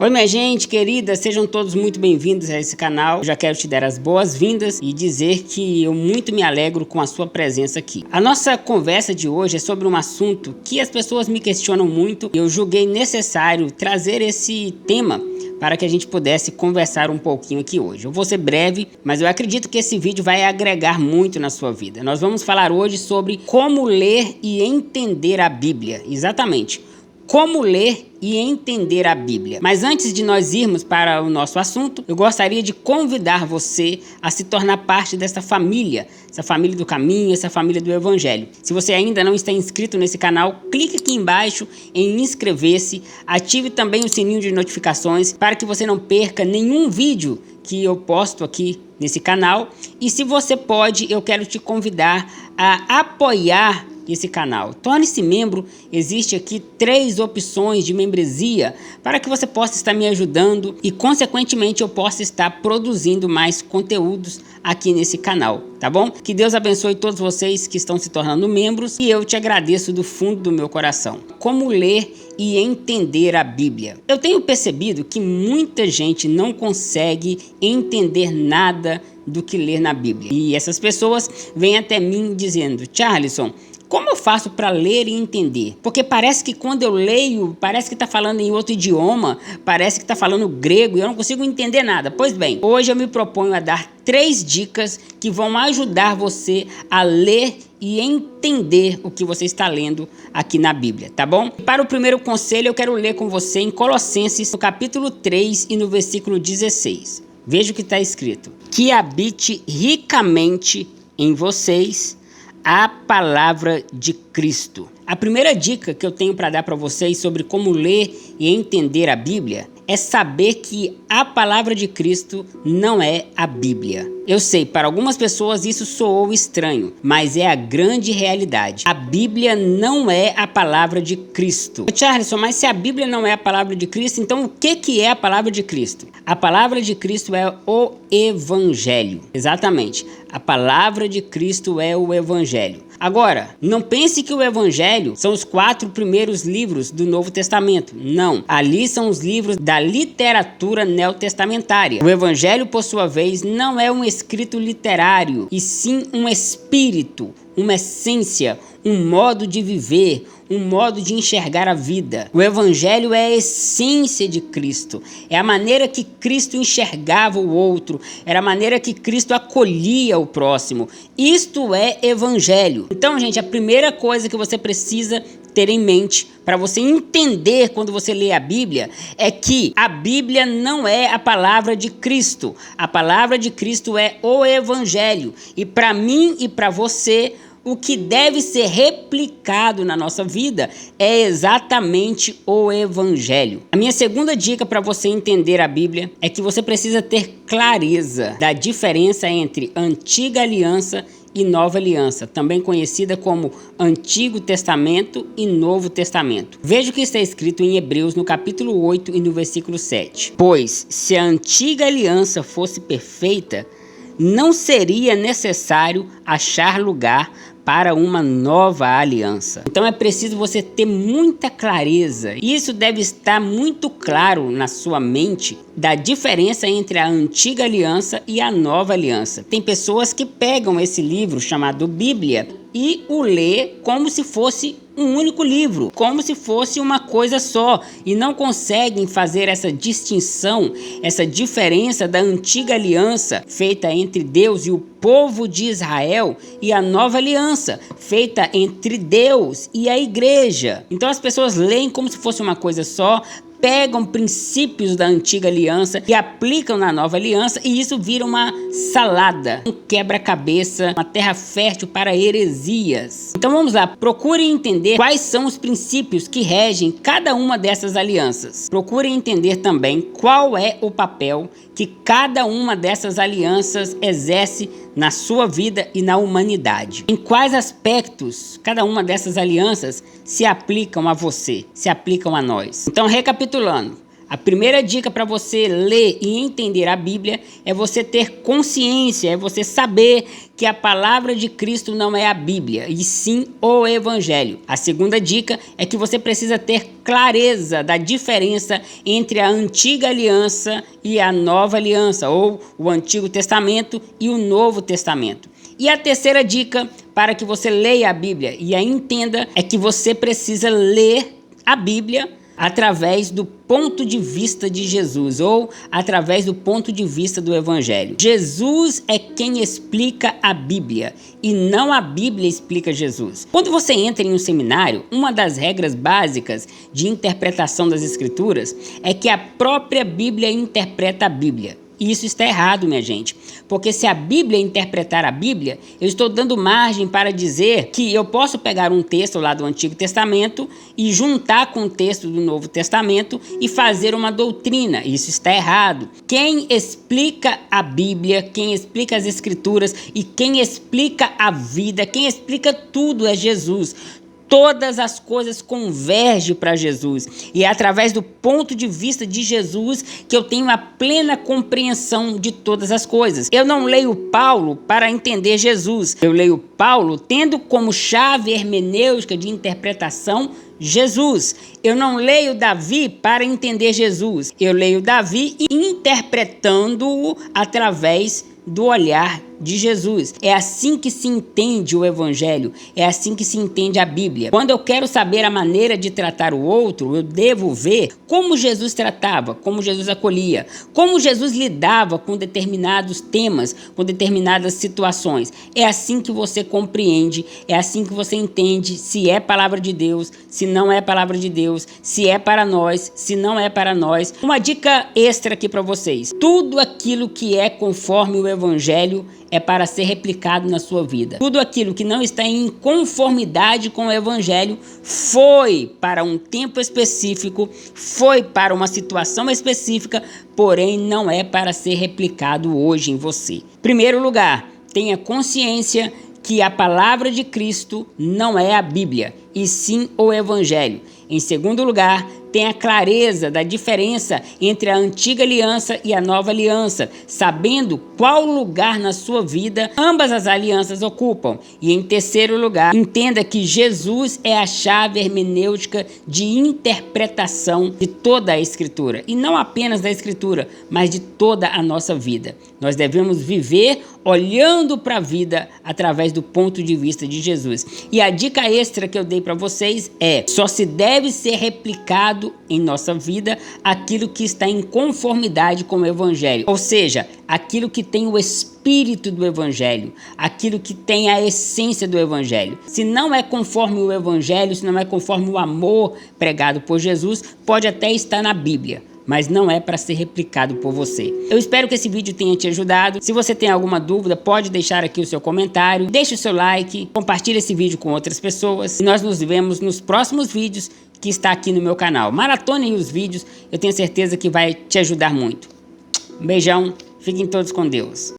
Oi minha gente querida, sejam todos muito bem-vindos a esse canal. Eu já quero te dar as boas-vindas e dizer que eu muito me alegro com a sua presença aqui. A nossa conversa de hoje é sobre um assunto que as pessoas me questionam muito e eu julguei necessário trazer esse tema para que a gente pudesse conversar um pouquinho aqui hoje. Eu vou ser breve, mas eu acredito que esse vídeo vai agregar muito na sua vida. Nós vamos falar hoje sobre como ler e entender a Bíblia. Exatamente. Como ler e entender a Bíblia. Mas antes de nós irmos para o nosso assunto, eu gostaria de convidar você a se tornar parte dessa família, essa família do caminho, essa família do Evangelho. Se você ainda não está inscrito nesse canal, clique aqui embaixo em inscrever-se, ative também o sininho de notificações para que você não perca nenhum vídeo que eu posto aqui nesse canal. E se você pode, eu quero te convidar a apoiar esse canal. Torne-se membro. Existe aqui 3 opções de membresia para que você possa estar me ajudando e consequentemente eu possa estar produzindo mais conteúdos aqui nesse canal, tá bom? Que Deus abençoe todos vocês que estão se tornando membros e eu te agradeço do fundo do meu coração. Como ler e entender a Bíblia. Eu tenho percebido que muita gente não consegue entender nada do que ler na Bíblia. E essas pessoas vêm até mim dizendo: Charlison, como eu faço para ler e entender? Porque parece que quando eu leio, parece que está falando em outro idioma, parece que está falando grego e eu não consigo entender nada. Pois bem, hoje eu me proponho a dar 3 dicas que vão ajudar você a ler e entender o que você está lendo aqui na Bíblia, tá bom? Para o primeiro conselho, eu quero ler com você em Colossenses, no capítulo 3 e no versículo 16. Veja o que está escrito: que habite ricamente em vocês a palavra de Cristo. A primeira dica que eu tenho para dar para vocês sobre como ler e entender a Bíblia é saber que a palavra de Cristo não é a Bíblia. Eu sei, para algumas pessoas isso soou estranho, mas é a grande realidade. A Bíblia não é a palavra de Cristo. Charlison, mas se a Bíblia não é a palavra de Cristo, então o que é a palavra de Cristo? A palavra de Cristo é o Evangelho. Exatamente. A palavra de Cristo é o Evangelho. Agora, não pense que o Evangelho são os 4 primeiros livros do Novo Testamento. Não. Ali são os livros da literatura neotestamentária. O Evangelho, por sua vez, não é um escrito literário, e sim um espírito, uma essência, um modo de viver, um modo de enxergar a vida. O Evangelho é a essência de Cristo, é a maneira que Cristo enxergava o outro, era a maneira que Cristo acolhia o próximo. Isto é Evangelho. Então, gente, a primeira coisa que você precisa ter em mente para você entender quando você lê a Bíblia é que a Bíblia não é a palavra de Cristo. A palavra de Cristo é o Evangelho. E para mim e para você, o que deve ser replicado na nossa vida é exatamente o Evangelho. A minha segunda dica para você entender a Bíblia é que você precisa ter clareza da diferença entre Antiga Aliança e Nova Aliança, também conhecida como Antigo Testamento e Novo Testamento. Veja o que está escrito em Hebreus no capítulo 8 e no versículo 7. Pois se a Antiga Aliança fosse perfeita, não seria necessário achar lugar para uma nova aliança. Então é preciso você ter muita clareza, e isso deve estar muito claro na sua mente, da diferença entre a Antiga Aliança e a Nova Aliança. Tem pessoas que pegam esse livro chamado Bíblia e o lê como se fosse um único livro, como se fosse uma coisa só, e não conseguem fazer essa distinção, essa diferença da Antiga Aliança feita entre Deus e o povo de Israel e a Nova Aliança feita entre Deus e a igreja. Então as pessoas leem como se fosse uma coisa só, pegam princípios da Antiga Aliança e aplicam na Nova Aliança, e isso vira uma salada, um quebra-cabeça, uma terra fértil para heresias. Então vamos lá, procure entender quais são os princípios que regem cada uma dessas alianças. Procure entender também qual é o papel que cada uma dessas alianças exerce na sua vida e na humanidade. Em quais aspectos cada uma dessas alianças se aplicam a você, se aplicam a nós. Então, recapitulando, A primeira dica para você ler e entender a Bíblia é você ter consciência, é você saber que a palavra de Cristo não é a Bíblia, e sim o Evangelho. A segunda dica é que você precisa ter clareza da diferença entre a antiga aliança e a nova aliança, ou o Antigo Testamento e o Novo Testamento. E a terceira dica para que você leia a Bíblia e a entenda é que você precisa ler a Bíblia através do ponto de vista de Jesus, ou através do ponto de vista do Evangelho. Jesus é quem explica a Bíblia e não a Bíblia explica Jesus. Quando você entra em um seminário, uma das regras básicas de interpretação das Escrituras é que a própria Bíblia interpreta a Bíblia. E isso está errado, minha gente, porque se a Bíblia interpretar a Bíblia, eu estou dando margem para dizer que eu posso pegar um texto lá do Antigo Testamento e juntar com o texto do Novo Testamento e fazer uma doutrina. Isso está errado. Quem explica a Bíblia, quem explica as Escrituras e quem explica a vida, quem explica tudo é Jesus. Todas as coisas convergem para Jesus. E é através do ponto de vista de Jesus que eu tenho a plena compreensão de todas as coisas. Eu não leio Paulo para entender Jesus. Eu leio Paulo tendo como chave hermenêutica de interpretação Jesus. Eu não leio Davi para entender Jesus. Eu leio Davi interpretando-o através do olhar de Jesus. É assim que se entende o Evangelho, é assim que se entende a Bíblia. Quando eu quero saber a maneira de tratar o outro, eu devo ver como Jesus tratava, como Jesus acolhia, como Jesus lidava com determinados temas, com determinadas situações. É assim que você compreende, é assim que você entende se é palavra de Deus, se não é palavra de Deus, se é para nós, se não é para nós. Uma dica extra aqui para vocês: tudo aquilo que é conforme o Evangelho é para ser replicado na sua vida. Tudo aquilo que não está em conformidade com o Evangelho foi para um tempo específico, foi para uma situação específica, porém não é para ser replicado hoje em você. Primeiro lugar, tenha consciência que a palavra de Cristo não é a Bíblia, e sim o Evangelho. Em segundo lugar, tenha clareza da diferença entre a antiga aliança e a nova aliança, sabendo qual lugar na sua vida ambas as alianças ocupam. E em terceiro lugar, entenda que Jesus é a chave hermenêutica de interpretação de toda a Escritura. E não apenas da Escritura, mas de toda a nossa vida. Nós devemos viver olhando para a vida através do ponto de vista de Jesus. E a dica extra que eu dei para vocês é: só se deve ser replicado em nossa vida aquilo que está em conformidade com o Evangelho, ou seja, aquilo que tem o espírito do Evangelho, aquilo que tem a essência do Evangelho. Se não é conforme o Evangelho, se não é conforme o amor pregado por Jesus, pode até estar na Bíblia, mas não é para ser replicado por você. Eu espero que esse vídeo tenha te ajudado. Se você tem alguma dúvida, pode deixar aqui o seu comentário, deixe o seu like, compartilhe esse vídeo com outras pessoas. E nós nos vemos nos próximos vídeos que está aqui no meu canal. Maratonem os vídeos, eu tenho certeza que vai te ajudar muito. Um beijão, fiquem todos com Deus.